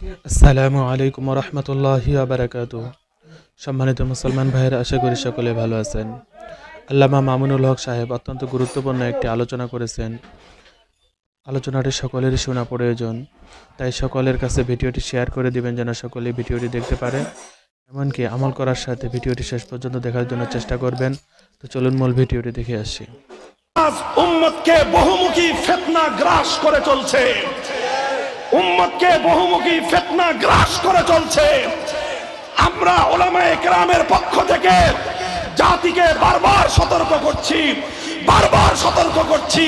আসসালামু আলাইকুম রহমতুল্লাহি বারাকাতুহু। সম্মানিত মুসলমান ভাইয়েরা, আশা করি সকলে ভালো আছেন। আল্লামা মামুনুল হক সাহেব অত্যন্ত গুরুত্বপূর্ণ একটি আলোচনা করেছেন। আলোচনাটি সকলেরই শোনা প্রয়োজন, তাই সকলের কাছে ভিডিওটি শেয়ার করে দিবেন যেন সকলে ভিডিওটি দেখতে পারে, এমনকি আমল করার সাথে ভিডিওটি শেষ পর্যন্ত দেখার জন্য চেষ্টা করবেন। তো চলুন মূল ভিডিওটি দেখে আসি। আজ উম্মতকে বহুমুখী ফিতনা গ্রাস করে চলছে, উম্মতকে বহুমুখী ফিতনা গ্রাস করে চলছে। আমরা উলামায়ে কেরামের পক্ষ থেকে জাতিকে বারবার সতর্ক করছি,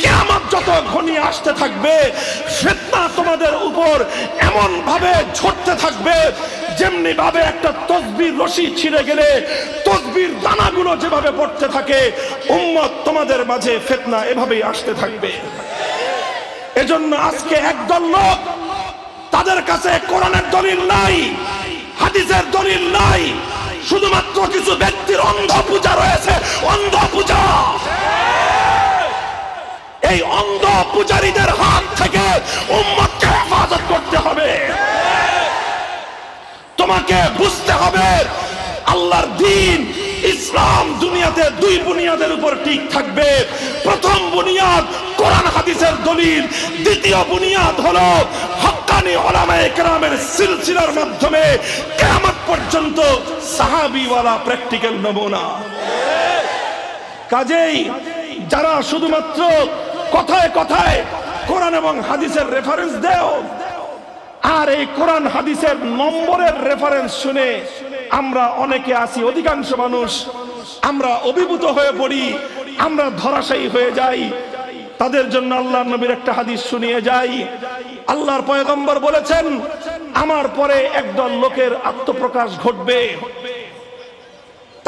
কিয়ামত যত ঘনিয়ে আসতে থাকবে ফিতনা তোমাদের উপর এমন ভাবে ঝরতে থাকবে যেমনি ভাবে একটা তসবির রশি ছিঁড়ে গেলে তসবির দানাগুলো যেভাবে পড়তে থাকে, উম্মত তোমাদের মাঝে ফিতনা এভাবেই আসতে থাকবে। এজন্য আজকে একদল লোক, তাদের কাছে কোরআনের দলিল নাই, হাদিসের দলিল নাই, শুধুমাত্র কিছু ব্যক্তির অন্ধ পূজা রয়েছে, অন্ধ পূজা। এই অন্ধ পূজারীদের হাত থেকে উম্মতকে হেফাজত করতে হবে। তোমাকে বুঝতে হবে আল্লাহর দ্বীন ইসলাম দুনিয়াতে দুই বুনিয়াদের উপর ঠিক থাকবে। প্রথম বুনিয়াদ কোরআন হাদিসের দলিল, দ্বিতীয় বুনিয়াদ হলো হক্কানি উলামায়ে কেরামের সিলসিলার মাধ্যমে কিয়ামত পর্যন্ত সাহাবীওয়ালা প্র্যাকটিক্যাল নমুনা। কাজেই যারা শুধুমাত্র কথায় কথায় কোরআন এবং হাদিসের রেফারেন্স দেও আর এই কোরআন হাদিসের নম্বরের রেফারেন্স শুনে আমরা অনেকে আছি, অধিকাংশ মানুষ আমরা অভিভূত হয়ে পড়ি, আমরা ধরাশায়ী হয়ে যাই। তাদের জন্য আল্লাহর নবীর একটা হাদিস শুনিয়ে যাই। আল্লাহর পয়গম্বর বলেছেন, আমার পরে একদল লোকের আত্মপ্রকাশ ঘটবে,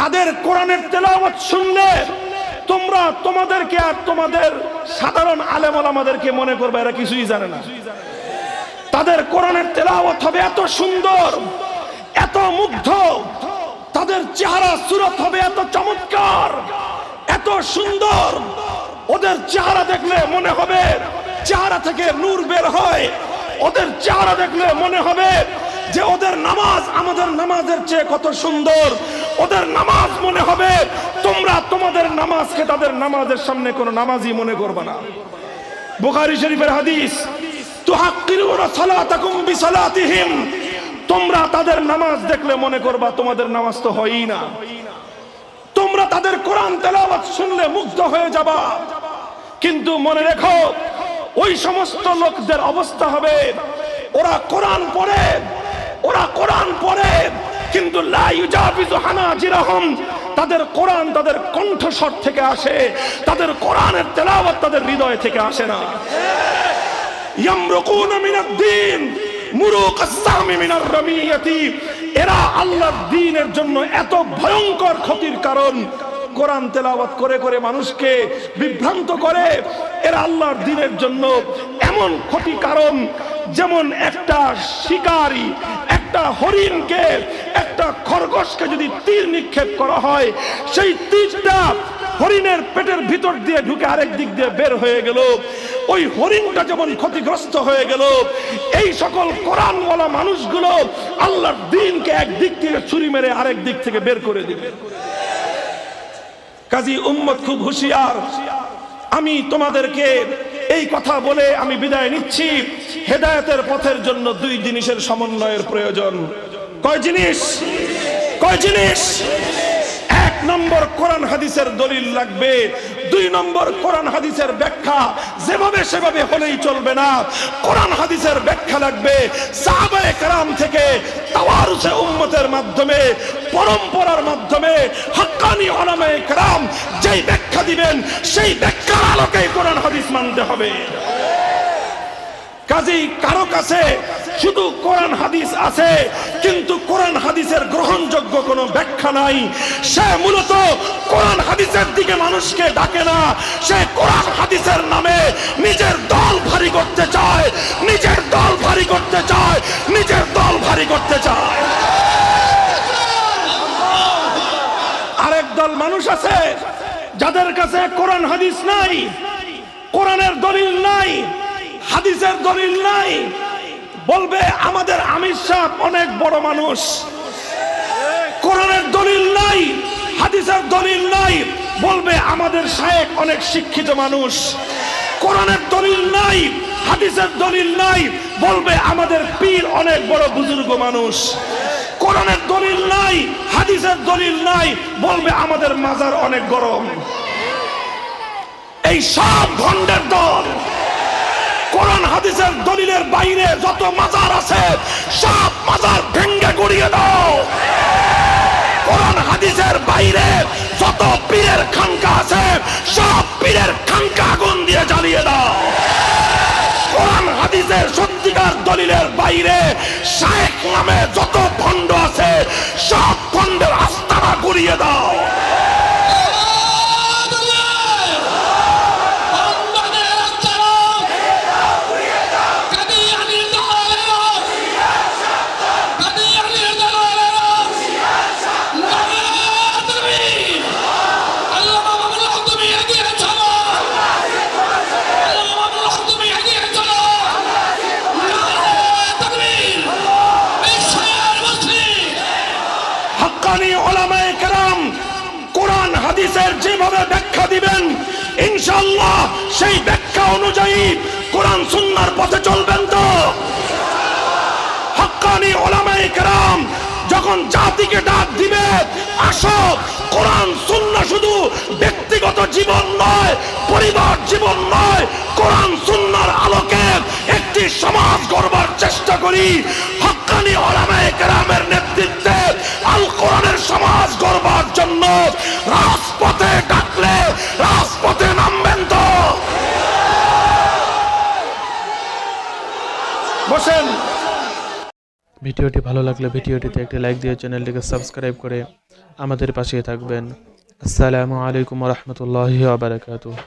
তাদের কোরআনের তেলাওয়াত শুনলে তোমরা তোমাদেরকে আর তোমাদের সাধারণ আলেম ওলামাদেরকে মনে করবে এরা কিছুই জানে না। তাদের কোরআনের তেলাওয়াত হবে এত সুন্দর, এত মুগ্ধ, তাদের চেহারা সুরত হবে এত চমৎকার, এত সুন্দর, ওদের চেহারা দেখলে মনে হবে চেহারা থেকে নূর বের হয়, ওদের চেহারা দেখলে মনে হবে যে ওদের নামাজ আমাদের নামাজের চেয়ে কত সুন্দর, ওদের নামাজ মনে হবে তোমরা তোমাদের নামাজকে তাদের নামাজের সামনে কোনো নামাজই মনে করবে না। বুখারী শরীফের হাদিস, তুহাক্কিরুনা সালাতাকুম বিসালাতিহিম, তোমরা তাদের নামাজ দেখলে মনে করবা তোমাদের নামাজ তো হয়ই না। তোমরা তাদের কোরআন তেলাওয়াত শুনলে মুগ্ধ হয়ে যাবা, কিন্তু মনে রেখো ওই সমস্ত লোকদের অবস্থা হবে ওরা কোরআন পড়ে কিন্তু লা ইউজাবিজু হানাজিরাহুম, তাদের কোরআন তাদের কণ্ঠস্বর থেকে আসে, তাদের কোরআনের তেলাওয়াত তাদের হৃদয় থেকে আসে না। ইয়ামরুকুনা মিনাদ-দ্বীন মুরুকাস সাহমি মিনার রামিয়াতি, এরা আল্লাহর দ্বীনের জন্য এত ভয়ঙ্কর ক্ষতির কারণ। কোরআন তেলাওয়াত করে করে মানুষকে বিভ্রান্ত করে, এরা আল্লাহর দ্বীনের জন্য এমন ক্ষতি কারণ, যেমন একটা শিকারী একটা হরিণকে, একটা খরগোশকে যদি তীর নিক্ষেপ করা হয়, সেই তীরটা হরিণের পেটের ভিতর দিয়ে ঢুকে আরেক দিক দিয়ে বের হয়ে গেল, ওই হরিণটা যেমন ক্ষতিগ্রস্ত হয়ে গেল, এই সকল কোরআনওয়ালা মানুষগুলো আল্লাহর দ্বীনকে এক দিক থেকে ছুরি মেরে আরেক দিক থেকে বের করে দিবে। কাজী উম্মত খুব হুঁশিয়ার। আমি তোমাদেরকে এই কথা বলে আমি বিদায় নিচ্ছি। হেদায়েতের পথের জন্য দুই জিনিসের সমন্বয়ের প্রয়োজন। কয় জিনিস? এক নম্বর কোরআন হাদিসের দলিল লাগবে, দুই নম্বর কোরআন হাদিসের ব্যাখ্যা। যেভাবে সেভাবে হলেই চলবে না, কোরআন হাদিসের ব্যাখ্যা লাগবে। সাহাবায়ে কেরাম থেকে তাওয়ারুসে উম্মতের মাধ্যমে, পরম্পরার মাধ্যমে হক্কানি উলামায়ে কেরাম যেই ব্যাখ্যা দিবেন সেই ব্যাখ্যার আলোকেই কোরআন হাদিস মানতে হবে। কাজেই কারো কাছে শুধু কোরআন হাদিস আছে কিন্তু কোরআন হাদিসের গ্রহণযোগ্য কোনো ব্যাখ্যা নাই, সে মূলত কোরআন হাদিসের দিকে মানুষকে ডাকে না, সে কোরআন হাদিসের নামে নিজের দল ভারী করতে চায়। আরেক দল মানুষ আছে যাদের কাছে কোরআন হাদিস নাই, কোরআনের দলিল নাই, হাদিসের দলিল নাই, বলবে আমাদের আমির সাহেব অনেক বড় মানুষ, কোরআনের দলিল নাই, হাদিসের দলিল নাই, বলবে আমাদের শায়েখ অনেক শিক্ষিত মানুষ, কোরআনের দলিল নাই, হাদিসের দলিল নাই, বলবে আমাদের পীর অনেক বড় বুজুর্গ মানুষ, কোরআনের দলিল নাই, হাদিসের দলিল নাই, বলবে আমাদের মাজার অনেক গরম। এই সব ভণ্ডের দল। কোরআন হাদিসের দলিলের বাইরে যত মাজার আছে সব মাজার ভেঙ্গে গুড়িয়ে দাও। কোরআন হাদিসের বাইরে যত পীরের খানকা আছে সব পীরের খানকা আগুন দিয়ে জ্বালিয়ে দাও। কোরআন হাদিসের সত্যিকার দলিলের বাইরে শায়েখ নামে যত ভণ্ড আছে সব ভণ্ডের আস্তানা গুড়িয়ে দাও। হাক্কানি উলামায়ে কেরাম কোরআন হাদিসের যেভাবে ব্যাখ্যা দিবেন ইনশাআল্লাহ সেই ব্যাখ্যা অনুযায়ী কোরআন সুন্নাহর পথে চলবেন তো? হাক্কানি উলামায়ে কেরাম যখন জাতিকে ডাক দিবে, আসো কোরআন সুন্নাহ শুধু ব্যক্তিগত জীবন নয়, পরিবার জীবন নয়, কোরআন সুন্নাহর আলোকে একটি সমাজ গড়বার চেষ্টা করি। হাক্কানি উলামায়ে কেরামের নেতৃত্বে আল কোরআনের সমাজ গড়বার জন্য রাজপথে ডাকলে রাজপথে নামবেন তো? বসেন। ভিডিওটি ভালো লাগলে ভিডিওটিতে একটি লাইক দিয়ে চ্যানেলটিকে সাবস্ক্রাইব করে আমাদের পাশে থাকবেন। আসসালামু আলাইকুম ওয়া রাহমাতুল্লাহি ওয়া বারাকাতুহু।